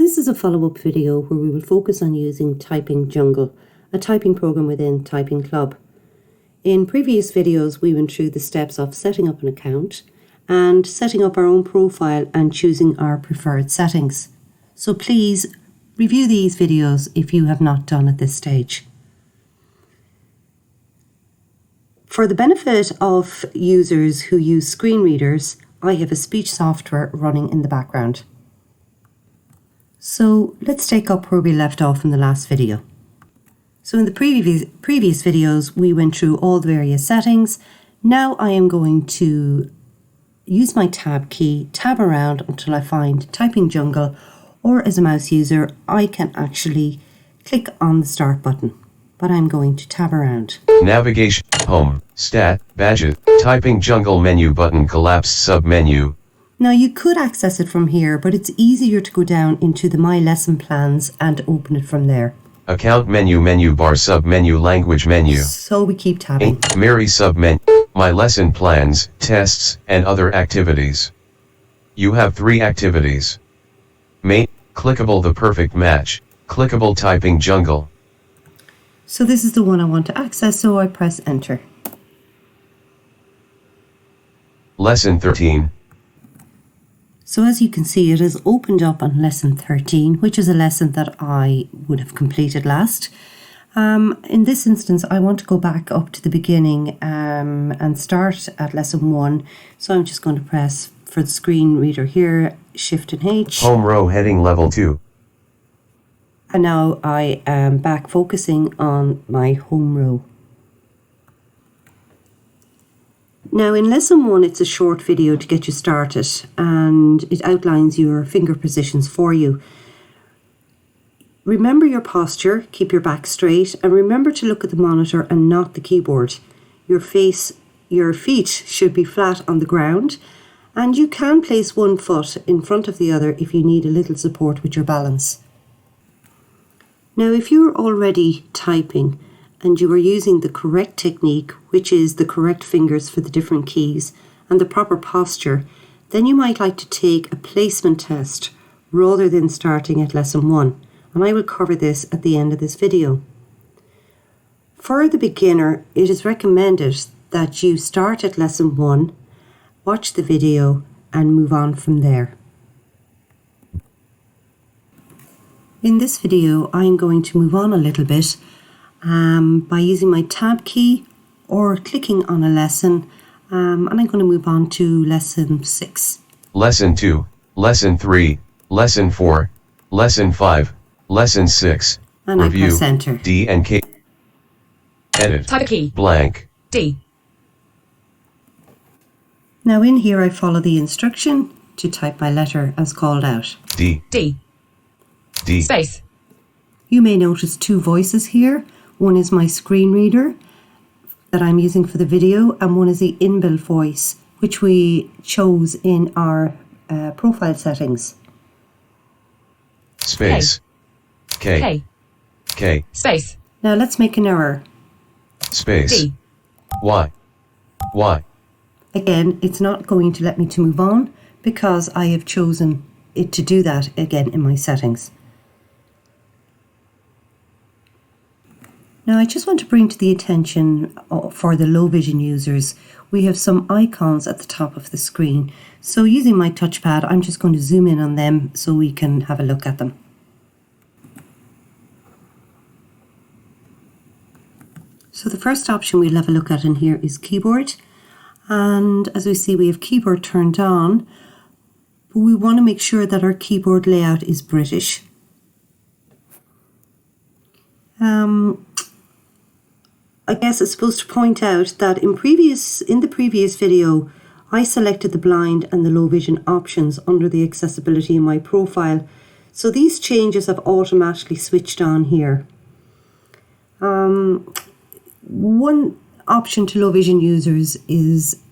This is a follow-up video where we will focus on using Typing Jungle, a typing program within Typing Club. In previous videos, we went through the steps of setting up an account and setting up our own profile and choosing our preferred settings. So please review these videos if you have not done at this stage. For the benefit of users who use screen readers, I have a speech software running in the background. So let's take up where we left off in the last video. So in the previous videos, we went through all the various settings. Now I am going to use my tab key, tab around until I find Typing Jungle, or as a mouse user, I can actually click on the start button, but I'm going to tab around. Navigation, home, stat, badges, Typing Jungle menu button collapsed sub-menu. Now you could access it from here, but it's easier to go down into the My Lesson Plans and open it from there. Account menu, menu bar, sub-menu, language menu. So we keep tabbing. Mary sub-menu, My Lesson Plans, tests, and other activities. You have 3 activities. Main, clickable the perfect match, clickable Typing Jungle. So this is the one I want to access, so I press enter. Lesson 13. So as you can see, it has opened up on lesson 13, which is a lesson that I would have completed last. In this instance, I want to go back up to the beginning and start at lesson 1. So I'm just going to press for the screen reader here, Shift and H. Home row heading level 2. And now I am back focusing on my home row. Now in lesson 1, it's a short video to get you started and it outlines your finger positions for you. Remember your posture, keep your back straight, and remember to look at the monitor and not the keyboard. Your feet should be flat on the ground, and you can place one foot in front of the other if you need a little support with your balance. Now if you're already typing and you are using the correct technique, which is the correct fingers for the different keys and the proper posture, then you might like to take a placement test rather than starting at lesson 1, and I will cover this at the end of this video. For the beginner, it is recommended that you start at lesson 1, watch the video and move on from there. In this video, I'm going to move on a little bit by using my tab key or clicking on a lesson, and I'm going to move on to lesson 6. Lesson 2, Lesson 3, Lesson 4, Lesson 5, Lesson 6, and Review, I press enter. D and K. Edit, Type a key. blank. D. Now in here I follow the instruction to type my letter as called out. D, D. D. Space. You may notice 2 voices here. One is my screen reader that I'm using for the video, and one is the inbuilt voice, which we chose in our profile settings. Space. K. K. K. Space. Now let's make an error. Space. D. Y. Y. Again, it's not going to let me to move on because I have chosen it to do that again in my settings. Now I just want to bring to the attention for the low vision users, we have some icons at the top of the screen. So using my touchpad, I'm just going to zoom in on them so we can have a look at them. So the first option we'll have a look at in here is keyboard. And as we see, we have keyboard turned on, but we want to make sure that our keyboard layout is British. I guess it's supposed to point out that in the previous video, I selected the blind and the low vision options under the accessibility in my profile. So these changes have automatically switched on here. One option to low vision users is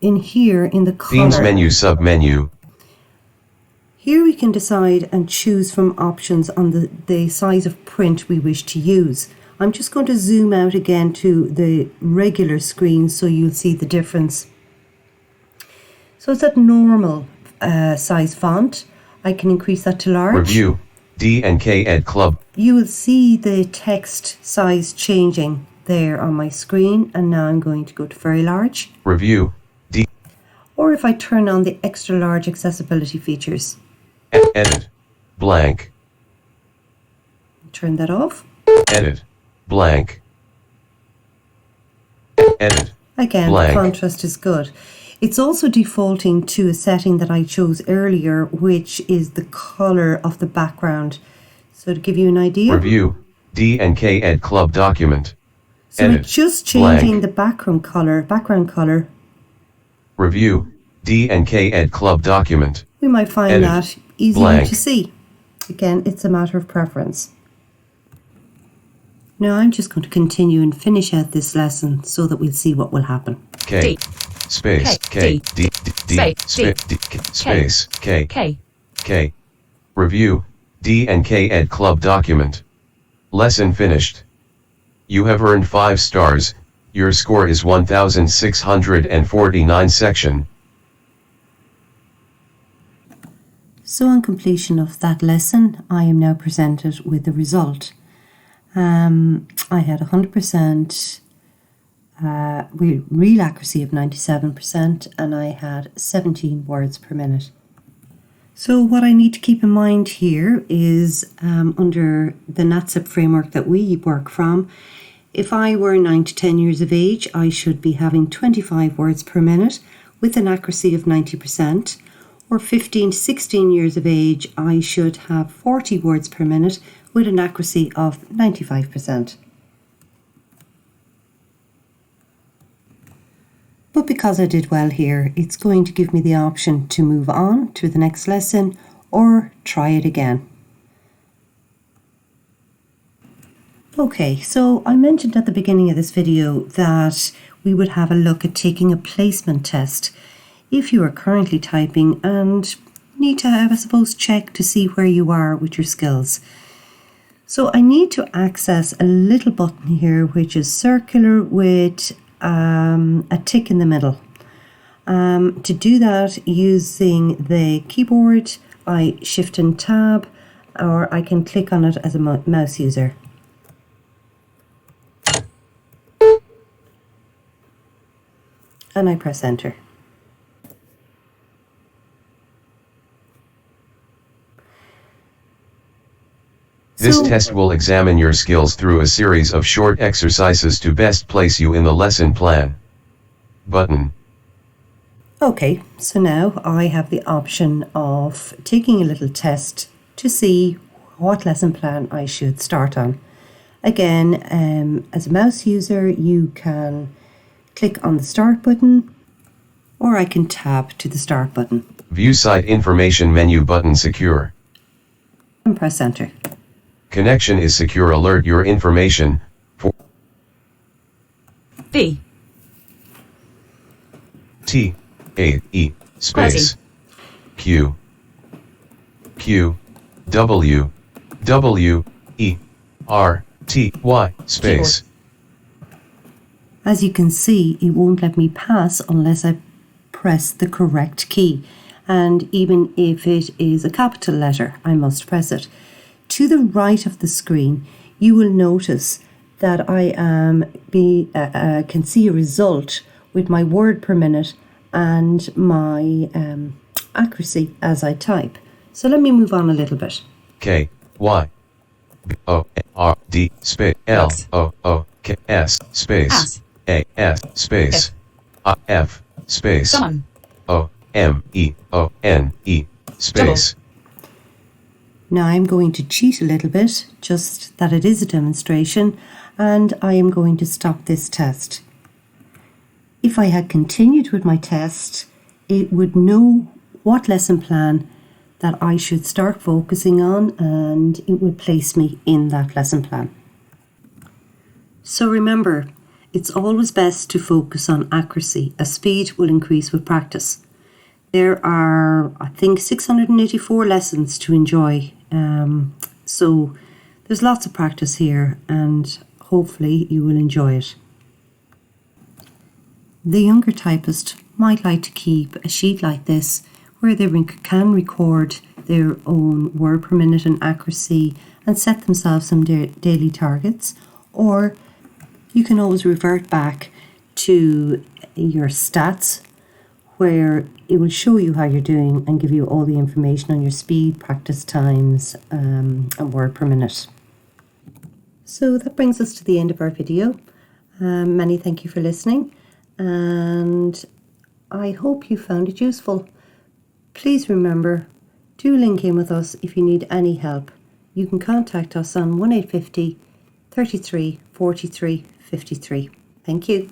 in here in the color. Themes menu, sub-menu. Here we can decide and choose from options on the size of print we wish to use. I'm just going to zoom out again to the regular screen so you'll see the difference. So it's at normal size font. I can increase that to large. Review, D&K Ed Club. You will see the text size changing there on my screen, and now I'm going to go to very large. Review. D. Or if I turn on the extra large accessibility features. Edit. Blank. Turn that off. Edit. Blank. Edit. Again, blank. Contrast is good. It's also defaulting to a setting that I chose earlier, which is the color of the background. So to give you an idea. Review. D&K Ed Club document. So Edit. it's just changing blank. the background color. Review. D&K Ed Club document. We might find Edit. that easier blank. to see. Again, it's a matter of preference. Now I'm just going to continue and finish out this lesson so that we'll see what will happen. K. D. Space. K. K. D. D. Space. D. Space. K. K. K. Review. D&K Ed Club document. Lesson finished. You have earned 5 stars. Your score is 1649 section. So on completion of that lesson, I am now presented with the result. I had 100% real accuracy of 97%, and I had 17 words per minute. So what I need to keep in mind here is under the NatSep framework that we work from, if I were 9 to 10 years of age, I should be having 25 words per minute with an accuracy of 90%. Or 15 to 16 years of age, I should have 40 words per minute with an accuracy of 95%. But because I did well here, it's going to give me the option to move on to the next lesson or try it again. Okay, so I mentioned at the beginning of this video that we would have a look at taking a placement test if you are currently typing and need to have, I suppose, check to see where you are with your skills. So I need to access a little button here which is circular with a tick in the middle. To do that using the keyboard, I shift and tab, or I can click on it as a mouse user. And I press enter. This test will examine your skills through a series of short exercises to best place you in the lesson plan. Button. Okay, so now I have the option of taking a little test to see what lesson plan I should start on. Again, as a mouse user, you can click on the start button, or I can tab to the start button. View site information menu button secure. And press enter. Connection is secure. Alert your information for V. T. A. E. Space. Q. Q. W. W. E. R. T. Y. Space. As you can see, it won't let me pass unless I press the correct key. And even if it is a capital letter, I must press it. To the right of the screen, you will notice that I can see a result with my word per minute and my accuracy as I type. So let me move on a little bit. K. Y. B. O. R. D. Space. L. X. O. O. K. S. Space. S. A. S. Space. F. Space. Someone. O. M. E. O. N. E. Space. Now I'm going to cheat a little bit, just that it is a demonstration, and I am going to stop this test. If I had continued with my test, it would know what lesson plan that I should start focusing on, and it would place me in that lesson plan. So remember, it's always best to focus on accuracy, as speed will increase with practice. There are, I think, 684 lessons to enjoy. So there's lots of practice here, and hopefully you will enjoy it. The younger typist might like to keep a sheet like this where they can record their own word per minute and accuracy and set themselves some daily targets, or you can always revert back to your stats where it will show you how you're doing and give you all the information on your speed, practice times, and word per minute. So that brings us to the end of our video. Many thank you for listening, and I hope you found it useful. Please remember, do link in with us if you need any help. You can contact us on 1850 33 43 53. Thank you.